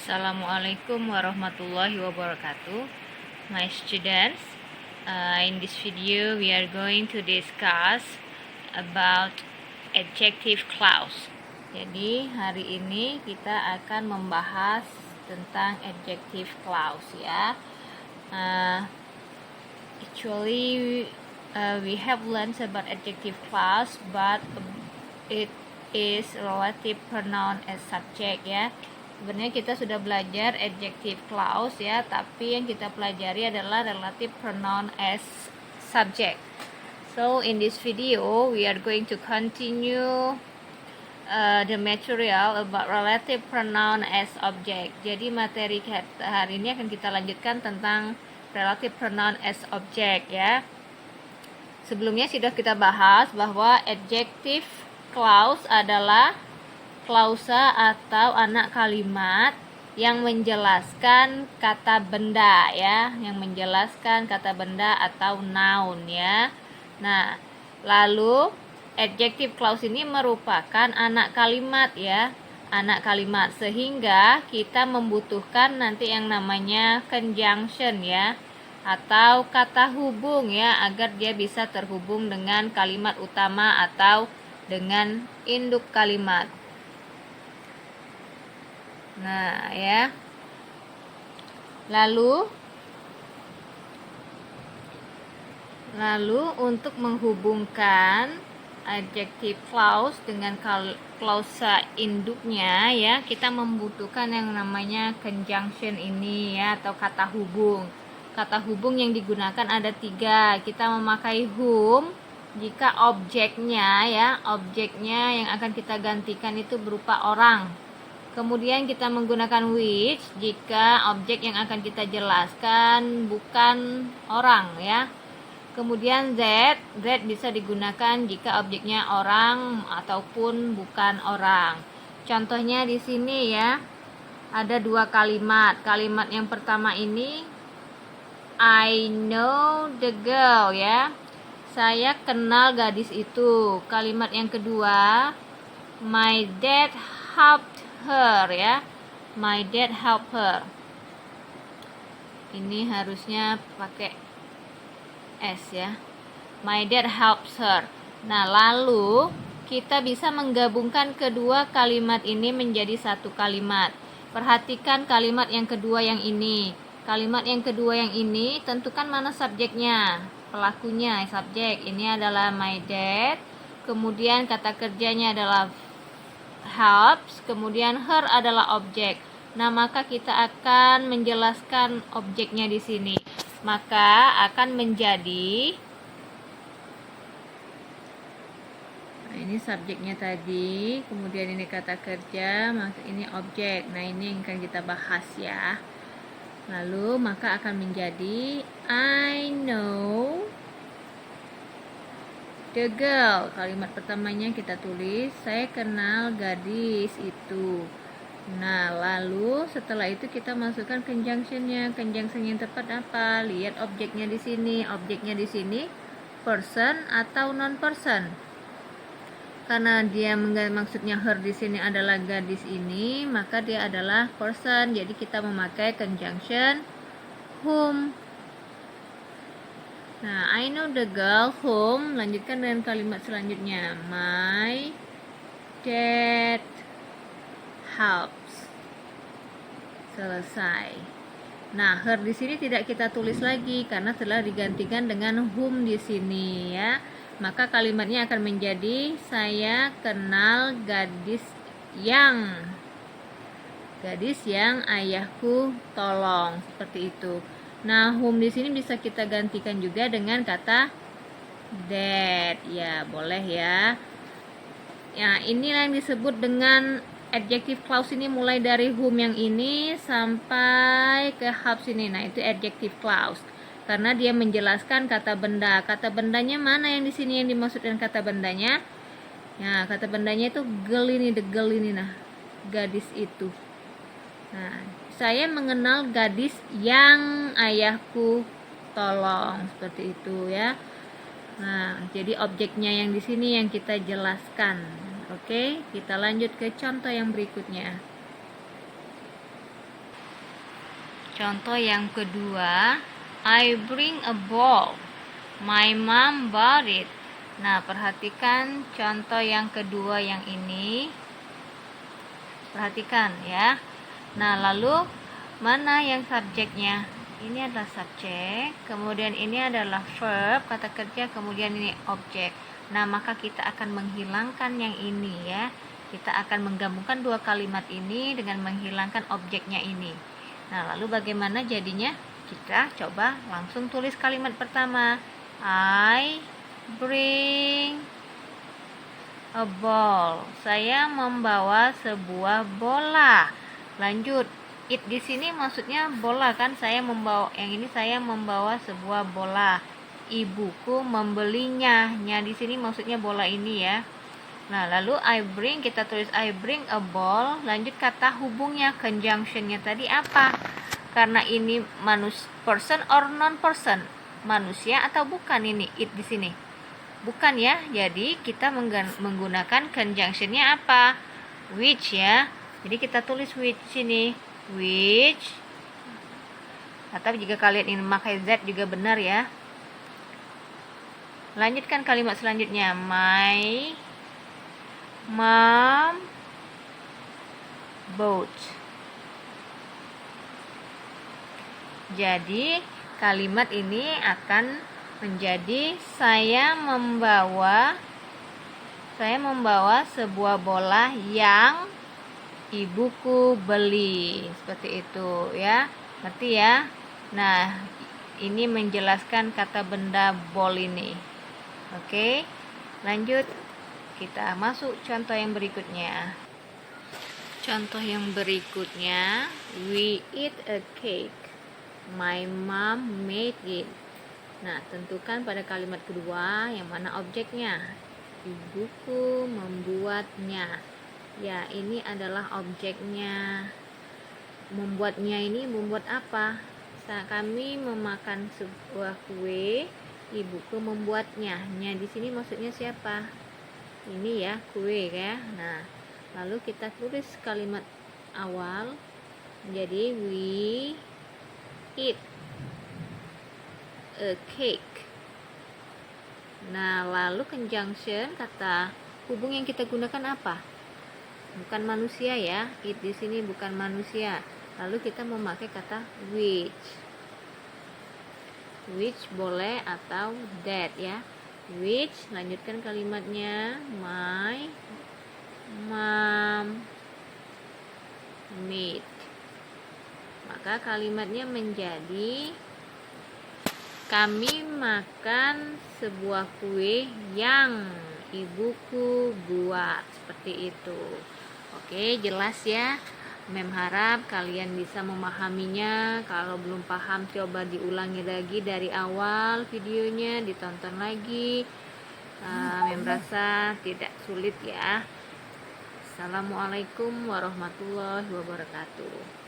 Assalamualaikum warahmatullahi wabarakatuh. My students, in this video we are going to discuss about adjective clause. Jadi hari ini kita akan membahas tentang adjective clause ya. Actually we have learned about adjective clause, but it is relative pronoun as subject ya. Sebenarnya kita sudah belajar adjective clause ya, tapi yang kita pelajari adalah relative pronoun as subject. So in this video we are going to continue the material about relative pronoun as object. Jadi materi hari ini akan kita lanjutkan tentang relative pronoun as object ya. Sebelumnya sudah kita bahas bahwa adjective clause adalah klausa atau anak kalimat yang menjelaskan kata benda ya, yang menjelaskan kata benda atau noun ya. Nah, lalu adjective clause ini merupakan anak kalimat ya, anak kalimat, sehingga kita membutuhkan nanti yang namanya conjunction ya, atau kata hubung ya, agar dia bisa terhubung dengan kalimat utama atau dengan induk kalimat. Nah ya, lalu untuk menghubungkan adjective clause dengan klausa induknya ya, kita membutuhkan yang namanya conjunction ini ya, atau kata hubung. Kata hubung yang digunakan ada 3. Kita memakai whom jika objeknya ya, objeknya yang akan kita gantikan itu berupa orang. Kemudian kita menggunakan which jika objek yang akan kita jelaskan bukan orang ya. Kemudian that bisa digunakan jika objeknya orang ataupun bukan orang. Contohnya di sini ya, ada 2 kalimat. Kalimat yang pertama ini I know the girl ya. Saya kenal gadis itu. Kalimat yang kedua, my dad helped her ya, my dad help her. Ini harusnya pakai S ya, my dad helps her. Nah, lalu kita bisa menggabungkan kedua kalimat ini menjadi satu kalimat. Perhatikan kalimat yang kedua yang ini. Kalimat yang kedua yang ini, tentukan mana subjeknya, pelakunya, subjek. Ini adalah my dad. Kemudian kata kerjanya adalah helps, kemudian her adalah objek. Nah, maka kita akan menjelaskan objeknya di sini. Maka akan menjadi, nah ini subjeknya tadi, kemudian ini kata kerja, maka ini objek. Nah, ini yang akan kita bahas ya. Lalu maka akan menjadi I know the girl. Kalimat pertamanya kita tulis, saya kenal gadis itu. Nah, lalu setelah itu kita masukkan conjunctionnya. Conjunction yang tepat apa? Lihat objeknya di sini. Objeknya di sini person atau non person. Karena dia maksudnya her di sini adalah gadis ini, maka dia adalah person. Jadi kita memakai conjunction whom. Nah, I know the girl whom, lanjutkan dengan kalimat selanjutnya. My dad helps. Selesai. Nah, her di sini tidak kita tulis lagi karena telah digantikan dengan whom di sini ya. Maka kalimatnya akan menjadi saya kenal gadis yang ayahku tolong, seperti itu. Nah, whom di sini bisa kita gantikan juga dengan kata that. Ya, boleh ya. Ya, inilah yang disebut dengan adjective clause ini, mulai dari whom yang ini sampai ke helps ini. Nah, itu adjective clause. Karena dia menjelaskan kata benda. Kata bendanya mana yang di sini yang dimaksudkan kata bendanya? Ya, kata bendanya itu girl ini, the girl ini, nah, gadis itu. Nah, saya mengenal gadis yang ayahku tolong, seperti itu ya. Nah, jadi objeknya yang di sini yang kita jelaskan. Oke, kita lanjut ke contoh yang berikutnya. Contoh yang kedua, I bring a ball. My mom bought it. Nah, perhatikan contoh yang kedua yang ini. Perhatikan ya. Nah, lalu mana yang subjeknya? Ini adalah subjek, kemudian ini adalah verb, kata kerja, kemudian ini objek. Nah, maka kita akan menghilangkan yang ini ya. Kita akan menggabungkan dua kalimat ini dengan menghilangkan objeknya ini. Nah, lalu bagaimana jadinya? Kita coba langsung tulis kalimat pertama. I bring a ball. Saya membawa sebuah bola. Lanjut. It di sini maksudnya bola kan, saya membawa, yang ini saya membawa sebuah bola. Ibuku membelinya. Nya di sini maksudnya bola ini ya. Nah, lalu I bring, kita tulis I bring a ball. Lanjut kata hubungnya, conjunctionnya tadi apa? Karena ini person or non person, manusia atau bukan ini it di sini? Bukan ya. Jadi kita menggunakan conjunctionnya apa? Which ya. Jadi kita tulis which sini. Which, atau jika kalian ingin memakai Z juga benar ya. Lanjutkan kalimat selanjutnya. My mom bought. Jadi kalimat ini akan menjadi saya membawa sebuah bola yang ibuku beli. Seperti itu ya. Ngerti ya? Nah, ini menjelaskan kata benda ball ini. Oke. Lanjut. Kita masuk contoh yang berikutnya. Contoh yang berikutnya, we eat a cake. My mom made it. Nah, tentukan pada kalimat kedua yang mana objeknya. Ibuku membuatnya. Ya, ini adalah objeknya. Membuatnya ini membuat apa? Saat kami memakan sebuah kue, ibuku membuatnya. Nya di sini maksudnya siapa? Ini ya, kue ya. Nah, lalu kita tulis kalimat awal menjadi we eat a cake. Nah, lalu conjunction, kata hubung yang kita gunakan apa? Bukan manusia ya. It di sini bukan manusia. Lalu kita memakai kata which. Which boleh atau that ya. Which, lanjutkan kalimatnya. My mom made. Maka kalimatnya menjadi kami makan sebuah kue yang ibuku buat. Seperti itu. Oke, jelas ya. Mem harap kalian bisa memahaminya. Kalau belum paham, coba diulangi lagi dari awal videonya, ditonton lagi. Mem rasa tidak sulit ya. Assalamualaikum warahmatullahi wabarakatuh.